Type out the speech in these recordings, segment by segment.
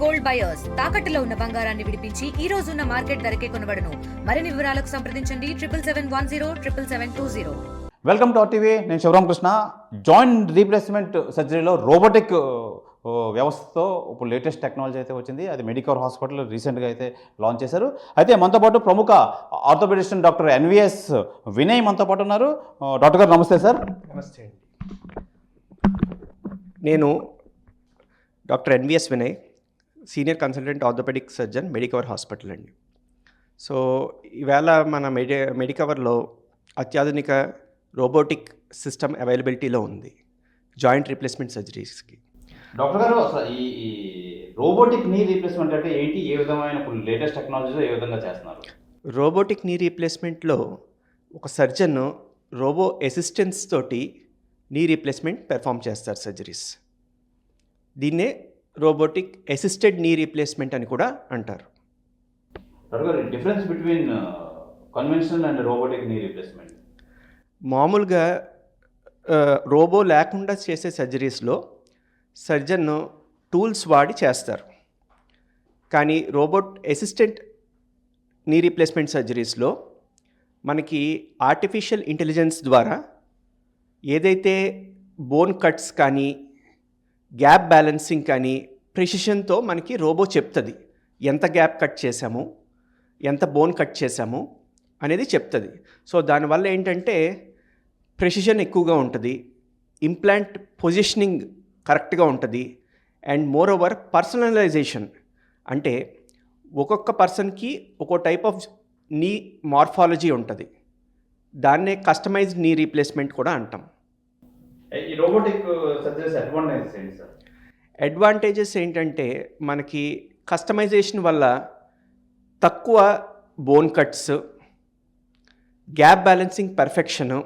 Gold buyers తాకట్టులో ఉన్న బంగారాన్ని విడిపించి ఈ రోజు ఉన్న మార్కెట్ ధరకే కొనబడును. మరిన్ని వివరాలకు సంప్రదించండి 77107720. Welcome to RTV. నేను శివరామకృష్ణ. జాయింట్ రీప్లేస్మెంట్ సర్జరీలో రోబోటిక్ వ్యవస్థతో ఇప్పుడు లేటెస్ట్ టెక్నాలజీ అయితే వచ్చింది. అది మెడికవర్ హాస్పిటల్ రీసెంట్గా అయితే లాంచ్ చేశారు. అయితే మనతో పాటు ప్రముఖ ఆర్థోపెడిషన్ డాక్టర్ ఎన్విఎస్ వినయ్ మనతో పాటు ఉన్నారు. డాక్టర్ గారు నమస్తే సార్. నమస్తే అండి. నేను doctor NVS Vinay, senior consultant orthopaedic surgeon, Medicover hospital అండి. సో ఈవేళ మన మెడికవర్లో అత్యాధునిక రోబోటిక్ సిస్టమ్ అవైలబిలిటీలో ఉంది జాయింట్ రీప్లేస్మెంట్ సర్జరీస్కి. డాక్టర్ గారు, అసలు ఈ రోబోటిక్ నీ రీప్లేస్మెంట్ అంటే ఏంటి? ఏ విధమైన లేటెస్ట్ టెక్నాలజీలో ఏ విధంగా చేస్తున్నారు? రోబోటిక్ నీ రీప్లేస్మెంట్లో ఒక సర్జన్ రోబో అసిస్టెన్స్ తోటి నీ రీప్లేస్మెంట్ పెర్ఫామ్ చేస్తారు సర్జరీస్. దీన్నే రోబోటిక్ అసిస్టెడ్ నీ రీప్లేస్మెంట్ అని కూడా అంటారు. Difference between conventional and robotic knee replacement? మామూలుగా రోబో లేకుండా చేసే సర్జరీస్లో సర్జన్ టూల్స్ వాడి చేస్తారు. కానీ రోబోట్ అసిస్టెంట్ నీ రీప్లేస్మెంట్ సర్జరీస్లో మనకి ఆర్టిఫిషియల్ ఇంటెలిజెన్స్ ద్వారా ఏదైతే బోన్ కట్స్ కానీ గ్యాప్ బ్యాలెన్సింగ్ కానీ ప్రిసిషన్తో మనకి రోబో చెప్తుంది. ఎంత గ్యాప్ కట్ చేసాము, ఎంత బోన్ కట్ చేసాము అనేది చెప్తుంది. సో దానివల్ల ఏంటంటే ప్రెసిషన్ ఎక్కువగా ఉంటుంది, ఇంప్లాంట్ పొజిషనింగ్ కరెక్ట్గా ఉంటుంది, అండ్ మోర్ ఓవర్ పర్సనలైజేషన్. అంటే ఒక్కొక్క పర్సన్కి ఒక్కో టైప్ ఆఫ్ నీ మార్ఫాలజీ ఉంటుంది. దాన్నే కస్టమైజ్డ్ నీ రీప్లేస్మెంట్ కూడా అంటాం. ఈ రోబోటిక్ సర్జరీస్ అడ్వాంటేజెస్ ఏంటి సార్? అడ్వాంటేజెస్ ఏంటంటే మనకి కస్టమైజేషన్ వల్ల తక్కువ bone cuts, gap balancing perfection,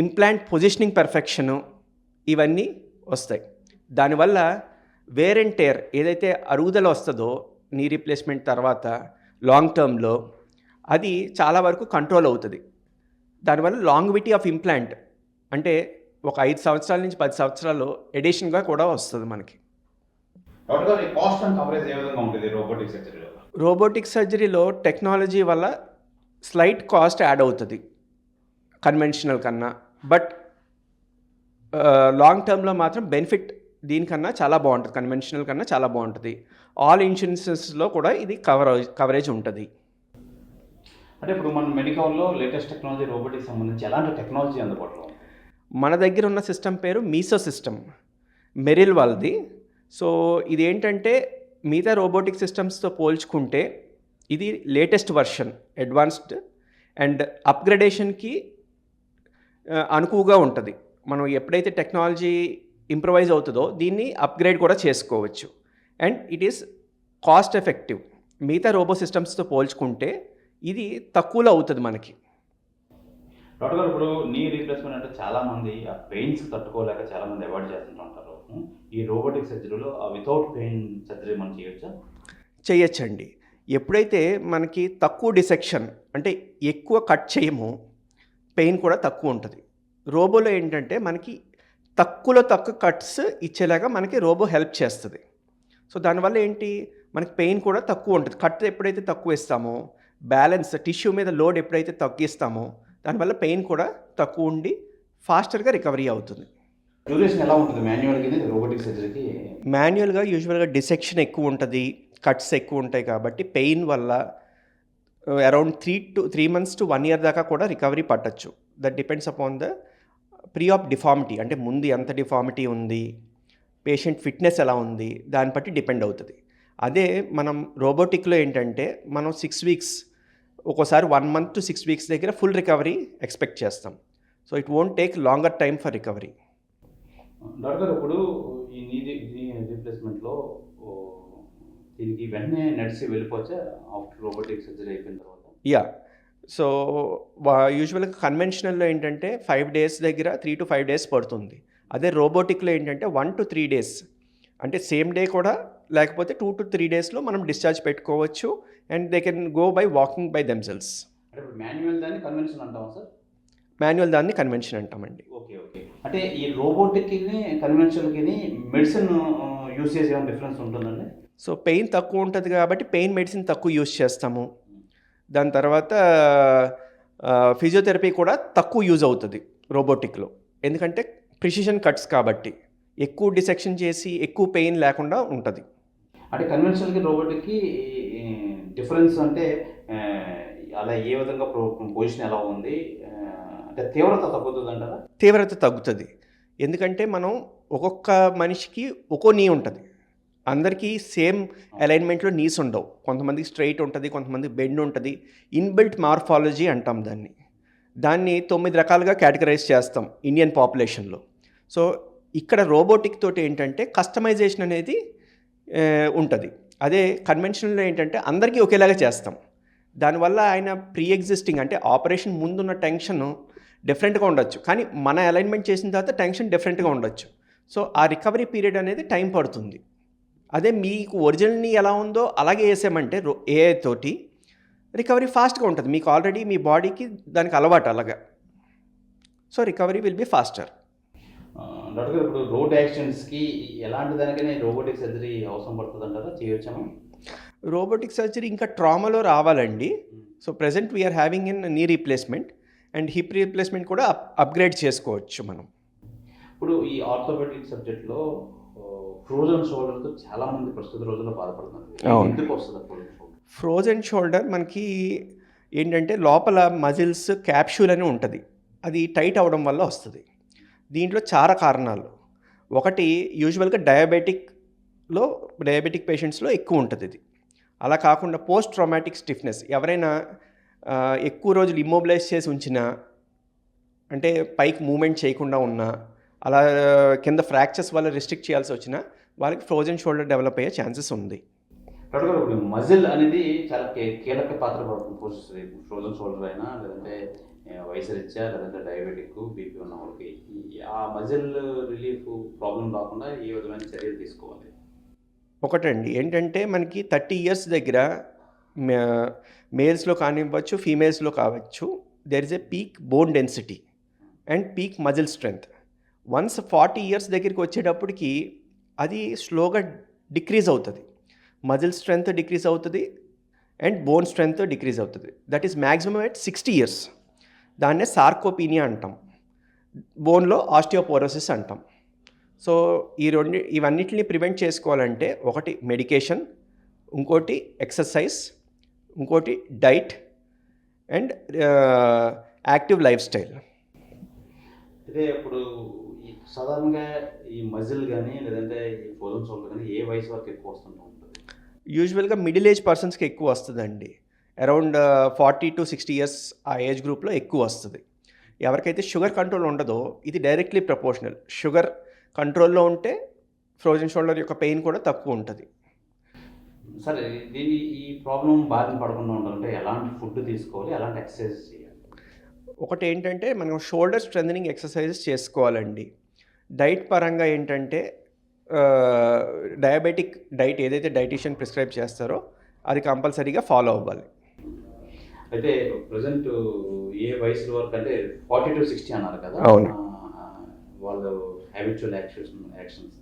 implant positioning perfection ఇవన్నీ వస్తాయి. దానివల్ల వేర్ అండ్ టేర్ ఏదైతే అరుగుదల వస్తుందో నీ రీప్లేస్మెంట్ తర్వాత లాంగ్ టర్మ్లో అది చాలా వరకు కంట్రోల్ అవుతుంది. దానివల్ల లాంగ్విటీ ఆఫ్ ఇంప్లాంట్ అంటే ఒక 5 సంవత్సరాల నుంచి 10 సంవత్సరాలు ఎడిషన్గా కూడా వస్తుంది మనకి. కాస్ట్ అండ్ కవరేజ్ ఏ విధంగా ఉంటుంది రోబోటిక్ సర్జరీలో? రోబోటిక్ సర్జరీలో టెక్నాలజీ వల్ల స్లైట్ కాస్ట్ యాడ్ అవుతుంది కన్వెన్షనల్ కన్నా, బట్ లాంగ్ టర్మ్లో మాత్రం బెనిఫిట్ దీనికన్నా చాలా బాగుంటుంది, కన్వెన్షనల్ కన్నా చాలా బాగుంటుంది. ఆల్ ఇన్సూరెన్సెస్లో కూడా ఇది కవరేజ్ ఉంటుంది. అంటే ఇప్పుడు మన మెడికవర్లో లేటెస్ట్ టెక్నాలజీ రోబోటిక్ సంబంధించి ఎలాంటి టెక్నాలజీ అందుబాటులో ఉంది? మన దగ్గర ఉన్న సిస్టమ్ పేరు మీసో సిస్టమ్, మెరిల్ వాళ్ళది. సో ఇది ఏంటంటే మిగతా రోబోటిక్ సిస్టమ్స్తో పోల్చుకుంటే ఇది లేటెస్ట్ వర్షన్, అడ్వాన్స్డ్ అండ్ అప్గ్రేడేషన్కి అనుకువగా ఉంటుంది. మనం ఎప్పుడైతే టెక్నాలజీ ఇంప్రవైజ్ అవుతుందో దీన్ని అప్గ్రేడ్ కూడా చేసుకోవచ్చు. And it is cost effective. మిగతా రోబో సిస్టమ్స్తో పోల్చుకుంటే ఇది తక్కువలో అవుతుంది మనకి. డాక్టర్ గారు, ఇప్పుడు నీ రీప్లేస్మెంట్ అంటే చాలామంది ఆ పెయిన్స్ తట్టుకోలేక చాలామంది అవాయిడ్ చేస్తుంటారు. ఈ రోబోటిక్ సర్జరీలో ఆ వితౌట్ పెయిన్ సర్జరీ మనం చేయొచ్చా? చేయొచ్చండి. ఎప్పుడైతే మనకి తక్కువ డిసెక్షన్ అంటే ఎక్కువ కట్ చేయమో పెయిన్ కూడా తక్కువ ఉంటుంది. రోబోలో ఏంటంటే మనకి తక్కువ కట్స్ ఇచ్చేలాగా మనకి రోబో హెల్ప్ చేస్తుంది. సో దానివల్ల ఏంటి మనకి పెయిన్ కూడా తక్కువ ఉంటుంది. కట్ ఎప్పుడైతే తక్కువ ఇస్తామో, బ్యాలెన్స్ టిష్యూ మీద లోడ్ ఎప్పుడైతే తగ్గిస్తామో దానివల్ల పెయిన్ కూడా తక్కువ ఉండి ఫాస్టర్గా రికవరీ అవుతుంది. డ్యూరేషన్ ఎలా ఉంటుంది మాన్యువల్కి రోబోటిక్ సర్జరీకి? మాన్యువల్గా యూజువల్గా డిసెక్షన్ ఎక్కువ ఉంటుంది, కట్స్ ఎక్కువ ఉంటాయి కాబట్టి పెయిన్ వల్ల అరౌండ్ 3 months to 1 year దాకా కూడా రికవరీ పట్టచ్చు. That depends upon the pre of deformity, అంటే ముందు ఎంత డిఫార్మిటీ ఉంది, పేషెంట్ ఫిట్నెస్ ఎలా ఉంది, దాన్ని బట్టి డిపెండ్ అవుతుంది. అదే మనం రోబోటిక్లో ఏంటంటే మనం 6 weeks, ఒక్కోసారి 1 month to 6 weeks దగ్గర ఫుల్ రికవరీ ఎక్స్పెక్ట్ చేస్తాం. So it won't take longer time for recovery. Doctor, ఇప్పుడు ఈ నీ రీప్లేస్మెంట్లో దీనికి వెంటనే నడిచి వెళ్ళిపోవచ్చా ఆఫ్టర్ రోబోటిక్ సర్జరీ అయిపోయిన తర్వాత? యా. సో యూజువల్గా కన్వెన్షనల్లో ఏంటంటే 5 days దగ్గర 3 to 5 days పడుతుంది. అదే రోబోటిక్లో ఏంటంటే 1 to 3 days, అంటే సేమ్ డే కూడా లేకపోతే 2 to 3 daysలో మనం డిశ్చార్జ్ పెట్టుకోవచ్చు. And they can go by walking by themselves. అంటే ఇప్పుడు మాన్యువల్ దాన్ని కన్వెన్షన్ అంటామా సార్? మాన్యువల్ దాన్ని కన్వెన్షన్ అంటామండి. ఓకే. అంటే ఈ రోబోటిక్కి కన్వెన్షనల్కి మెడిసిన్ యూసేజ్ ఏమైనా డిఫరెన్స్ ఉంటుందండి? సో పెయిన్ తక్కువ ఉంటుంది కాబట్టి పెయిన్ మెడిసిన్ తక్కువ యూస్ చేస్తాము. దాని తర్వాత ఫిజియోథెరపీ కూడా తక్కువ యూజ్ అవుతుంది రోబోటిక్లో, ఎందుకంటే ప్రిసిషన్ కట్స్ కాబట్టి ఎక్కువ డిసెక్షన్ చేసి ఎక్కువ పెయిన్ లేకుండా ఉంటుంది. అంటే కన్వెన్షనల్కి రోబోటిక్కి డిఫరెన్స్ అంటే అలా ఏ విధంగా పొజిషన్ ఎలా ఉంది, అంటే తీవ్రత తగ్గుతుంది అంటారా? తీవ్రత తగ్గుతుంది, ఎందుకంటే మనం ఒక్కొక్క మనిషికి ఒక్కో నీ ఉంటుంది. అందరికీ సేమ్ అలైన్మెంట్లో నీస్ ఉండవు. కొంతమందికి స్ట్రైట్ ఉంటుంది, కొంతమందికి బెండ్ ఉంటుంది. ఇన్బిల్ట్ మార్ఫాలజీ అంటాం దాన్ని 9 రకాలుగా కేటగరైజ్ చేస్తాం ఇండియన్ పాపులేషన్లో. సో ఇక్కడ రోబోటిక్ తోటి ఏంటంటే కస్టమైజేషన్ అనేది ఉంటుంది. అదే కన్వెన్షనల్లో ఏంటంటే అందరికీ ఒకేలాగా చేస్తాం. దానివల్ల ఆయన ప్రీ ఎగ్జిస్టింగ్ అంటే ఆపరేషన్ ముందున్న టెన్షన్ డిఫరెంట్గా ఉండొచ్చు, కానీ మన అలైన్మెంట్ చేసిన తర్వాత టెన్షన్ డిఫరెంట్గా ఉండొచ్చు. సో ఆ రికవరీ పీరియడ్ అనేది టైం పడుతుంది. అదే మీకు ఒరిజినల్ని ఎలా ఉందో అలాగే వేసామంటే ఏఐ తోటి రికవరీ ఫాస్ట్గా ఉంటుంది. మీకు ఆల్రెడీ మీ బాడీకి దానికి అలవాటు అలాగా. So recovery will be faster. Doctor గారు, ఇప్పుడు రోడ్ యాక్సిడెంట్స్కి ఎలాంటి దానికైనా రోబోటిక్ సర్జరీ అవసరం పడుతుంది అంటారా? చేయొచ్చాము రోబోటిక్ సర్జరీ ఇంకా ట్రామాలో రావాలండి. So present we're having in knee replacement and hip replacement కూడా అప్గ్రేడ్ చేసుకోవచ్చు మనం. ఇప్పుడు ఈ ఆర్థోపెడిక్ సబ్జెక్ట్లో ఫ్రోజన్ షోల్డర్తో చాలా మంది ప్రస్తుత రోజుల్లో బాధపడుతున్నారు. ఎందుకు వస్తుంది ఫ్రోజన్ షోల్డర్? ఫ్రోజన్ షోల్డర్ మనకి ఏంటంటే లోపల మజిల్స్ క్యాప్సూల్ అని ఉంటుంది, అది టైట్ అవ్వడం వల్ల వస్తుంది. దీంట్లో చాలా కారణాలు. ఒకటి యూజువల్గా డయాబెటిక్ పేషెంట్స్లో ఎక్కువ ఉంటుంది ఇది. అలా కాకుండా పోస్ట్ ట్రామాటిక్ స్టిఫ్నెస్, ఎవరైనా ఎక్కువ రోజులు ఇమ్మొబిలైజ్ చేసి ఉంచినా, అంటే పైకి మూమెంట్ చేయకుండా ఉన్నా, అలా కింద ఫ్రాక్చర్స్ వల్ల రిస్ట్రిక్ట్ చేయాల్సి వచ్చినా వాళ్ళకి ఫ్రోజన్ షోల్డర్ డెవలప్ అయ్యే ఛాన్సెస్ ఉంది. మజిల్ అనేది చాలా కీలక పాత్ర పోషిస్తుంది. ఫ్రోజన్ షోల్డర్ అయినా, లేదంటే వయసు రీత్యా, లేదంటే డయాబెటిక్, బీపీ ఉన్న వాళ్ళకి ఆ మజిల్ రిలీఫ్ ప్రాబ్లం రాకుండా ఏ విధమైన చర్యలు తీసుకోవాలి? ఒకటండి ఏంటంటే మనకి 30 ఇయర్స్ దగ్గర మేల్స్లో కానివ్వచ్చు, ఫీమేల్స్లో కావచ్చు, there is a peak bone density and peak muscle strength. Once 40 years దగ్గరికి వచ్చేటప్పటికి అది స్లోగా డిక్రీజ్ అవుతుంది. మజిల్ స్ట్రెంగ్త్ డిక్రీజ్ అవుతుంది అండ్ బోన్ స్ట్రెంగ్త్ డిక్రీజ్ అవుతుంది. That is maximum at 60 years. దాన్నే సార్కోపీనియా అంటాం, బోన్లో ఆస్టియోపోరోసిస్ అంటాం. సో ఇవన్నిటిని ప్రివెంట్ చేసుకోవాలంటే ఒకటి మెడికేషన్, ఇంకోటి ఎక్సర్సైజ్, ఇంకోటి diet and active life style. అయితే ఇప్పుడు సాధారణంగా ఈ మజిల్ కానీ, లేదంటే ఈ ఫ్రోజన్ షోల్డర్ కానీ ఏ వయసు వరకు ఎక్కువ వస్తుంటూ ఉంటుంది? యూజువల్గా మిడిల్ ఏజ్ పర్సన్స్కి ఎక్కువ వస్తుందండి. అరౌండ్ 40 to 60 ఇయర్స్ ఆ ఏజ్ గ్రూప్లో ఎక్కువ వస్తుంది. ఎవరికైతే షుగర్ కంట్రోల్ ఉండదో ఇది డైరెక్ట్లీ ప్రపోర్షనల్. షుగర్ కంట్రోల్లో ఉంటే ఫ్రోజన్ షోల్డర్ యొక్క పెయిన్ కూడా తక్కువ ఉంటుంది. సరే, ఈ ప్రాబ్లం బారిన పడకుండా ఉండాలంటే ఎలాంటి ఫుడ్ తీసుకోవాలి, ఎలాంటి ఎక్సర్సైజ్ చేయాలి? ఒకటి ఏంటంటే మనం షోల్డర్ స్ట్రెంథనింగ్ ఎక్సర్సైజెస్ చేసుకోవాలండి. డైట్ పరంగా ఏంటంటే డయాబెటిక్ డైట్ ఏదైతే డైటీషియన్ ప్రిస్క్రైబ్ చేస్తారో అది కంపల్సరీగా ఫాలో అవ్వాలి. అయితే ప్రజెంట్ ఏ వయసు వరకు అంటే 40 to 60 అన్నారు కదా? అవును. వాళ్ళు హ్యాబిచువల్ యాక్షన్స్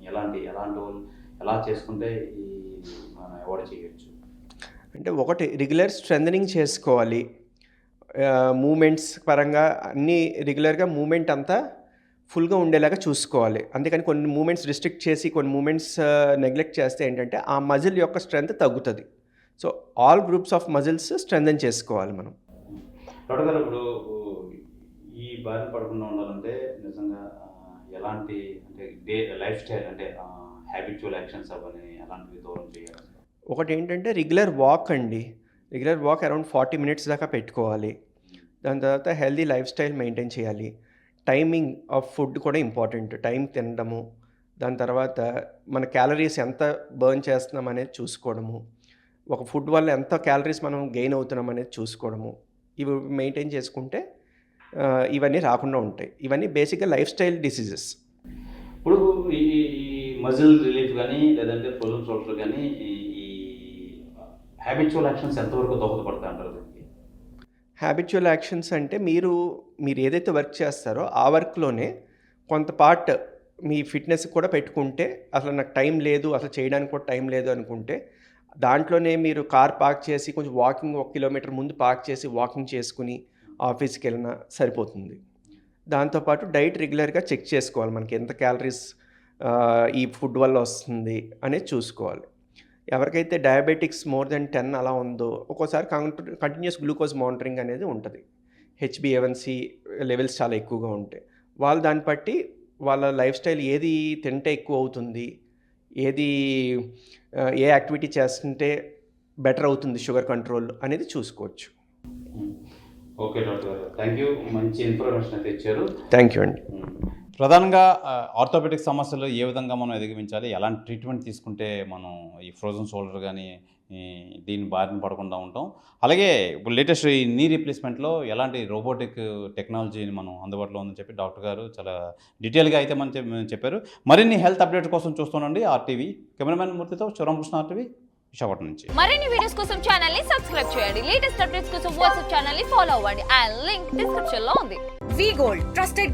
ఎలాంటి వాళ్ళు ఎలా చేసుకుంటే ఈ మనం అవాయిడ్ చేయొచ్చు? అంటే ఒకటి రెగ్యులర్ స్ట్రెంథనింగ్ చేసుకోవాలి. మూమెంట్స్ పరంగా అన్నీ రెగ్యులర్గా మూమెంట్ అంతా ఫుల్గా ఉండేలాగా చూసుకోవాలి. అందుకని కొన్ని మూమెంట్స్ రిస్ట్రిక్ట్ చేసి కొన్ని మూమెంట్స్ నెగ్లెక్ట్ చేస్తే ఏంటంటే ఆ మజిల్ యొక్క స్ట్రెంగ్త్ తగ్గుతుంది. So all groups of muscles strengthen చేసుకోవాలి మనం. డాక్టర్ గారు, ఇప్పుడు ఈ బారిన పడకుండా ఉండాలంటే నిజంగా ఎలాంటి అంటే లైఫ్ స్టైల్ అంటే హ్యాబిచువల్ యాక్షన్స్ అవన్నీ ఎలాంటివి దూరం చేయాలి? ఒకటి ఏంటంటే రెగ్యులర్ వాక్ అండి. రెగ్యులర్ వాక్ అరౌండ్ 40 minutes దాకా పెట్టుకోవాలి. దాని తర్వాత హెల్దీ లైఫ్ స్టైల్ మెయింటైన్ చేయాలి. టైమింగ్ ఆఫ్ ఫుడ్ కూడా ఇంపార్టెంట్, టైం తినడము. దాని తర్వాత మన క్యాలరీస్ ఎంత బర్న్ చేస్తున్నాం అనేది చూసుకోవడము, ఒక ఫుడ్ వల్ల ఎంత క్యాలరీస్ మనం గెయిన్ అవుతున్నాం అనేది చూసుకోవడము. ఇవి మెయింటైన్ చేసుకుంటే ఇవన్నీ రాకుండా ఉంటాయి. ఇవన్నీ బేసిక్గా లైఫ్ స్టైల్ డిసీజెస్. ఇప్పుడు ఈ మజిల్ రిలీఫ్ కానీ, లేదంటే ఫ్రోజన్ షోల్డర్ కానీ, ఈ హ్యాబిచువల్ యాక్షన్స్ ఎంతవరకు దోహదపడతాయి అంటారు? హ్యాబిచువల్ యాక్షన్స్ అంటే మీరు ఏదైతే వర్క్ చేస్తారో ఆ వర్క్లోనే కొంత పార్ట్ మీ ఫిట్నెస్ కూడా పెట్టుకుంటే, అసలు నాకు టైం లేదు, అసలు చేయడానికి కూడా టైం లేదు అనుకుంటే, దాంట్లోనే మీరు కార్ పార్క్ చేసి కొంచెం వాకింగ్ 1 కిలోమీటర్ ముందు పార్క్ చేసి వాకింగ్ చేసుకుని ఆఫీస్కి వెళ్ళినా సరిపోతుంది. దాంతోపాటు డైట్ రెగ్యులర్గా చెక్ చేసుకోవాలి. మనకి ఎంత క్యాలరీస్ ఈ ఫుడ్ వల్ల వస్తుంది అనేది చూసుకోవాలి. ఎవరికైతే డయాబెటిక్స్ మోర్ దెన్ 10 అలా ఉందో, ఒక్కోసారి కంటిన్యూస్ గ్లూకోజ్ మానిటరింగ్ అనేది ఉంటుంది. HbA1c లెవెల్స్ చాలా ఎక్కువగా ఉంటాయి. వాళ్ళు దాన్ని బట్టి వాళ్ళ లైఫ్ స్టైల్ ఏది తింటే ఎక్కువ అవుతుంది, ఏది ఏ యాక్టివిటీ చేస్తుంటే బెటర్ అవుతుంది షుగర్ కంట్రోల్ అనేది చూసుకోవచ్చు. ఓకే డాక్టర్ గారు, థ్యాంక్ యూ, మంచి ఇన్ఫర్మేషన్ అయితే ఇచ్చారు. థ్యాంక్ యూ అండి. ప్రధానంగా ఆర్థోపెడిక్ సమస్యలు ఏ విధంగా మనం అధిగమించాలి, ఎలాంటి ట్రీట్మెంట్ తీసుకుంటే మనం ఈ ఫ్రోజన్ షోల్డర్ కానీ దీని బారిన పడకుండా ఉంటాం, అలాగే ఇప్పుడు లేటెస్ట్ ఈ నీ రీప్లేస్మెంట్లో ఎలాంటి రోబోటిక్ టెక్నాలజీని మనం అందుబాటులో ఉందని చెప్పి డాక్టర్ గారు చాలా డీటెయిల్గా అయితే మనం చెప్పారు. మరిన్ని హెల్త్ అప్డేట్ కోసం చూస్తుండండి RTV. కెమెరామెన్ మూర్తితో శివరామకృష్ణ, RTV, విశాఖపట్నం నుంచి. మరిన్ని వీడియోస్ కోసం ఛానల్ ని సబ్స్క్రైబ్ చేయండి. లేటెస్ట్ అప్డేట్స్ కోసం వాట్సాప్ ఛానల్ ని ఫాలో అవ్వండి. ఆ లింక్ డిస్క్రిప్షన్ లో ఉంది. వి గోల్డ్ ట్రస్టెడ్